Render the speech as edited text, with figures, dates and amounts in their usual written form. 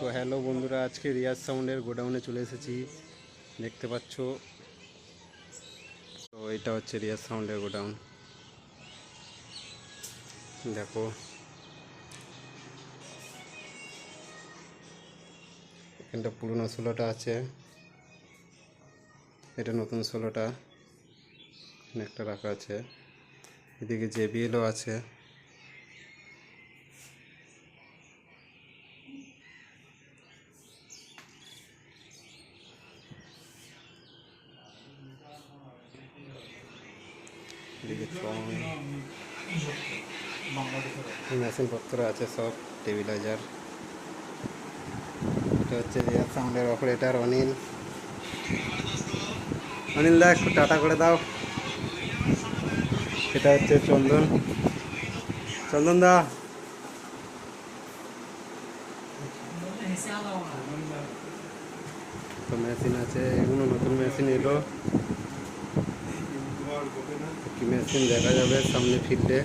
তো হ্যালো বন্ধুরা, আজকে রিয়াজ সাউন্ডের গোডাউনে চলে এসেছি। দেখতে পাচ্ছ, তো এটা হচ্ছে রিয়াজ সাউন্ডের গোডাউন। দেখো, এখানটা পুরনো ষোলোটা আছে, এটা নতুন ষোলোটা একটা রাখা আছে। এদিকে জেবিএলও আছে। এদিকে মেশিনপত্র আছে সব, টেবিলাইজার। এটা হচ্ছে রিয়াজ সাউন্ডের অপারেটর অনিল। অনিল দা, একটু টাটা করে দাও। এটা হচ্ছে চন্দন, চন্দন দা। তো মেশিন আছে, এগুলো নতুন মেশিন এলো। কি মেশিন দেখা যাবে সামনে ফিল্ডে।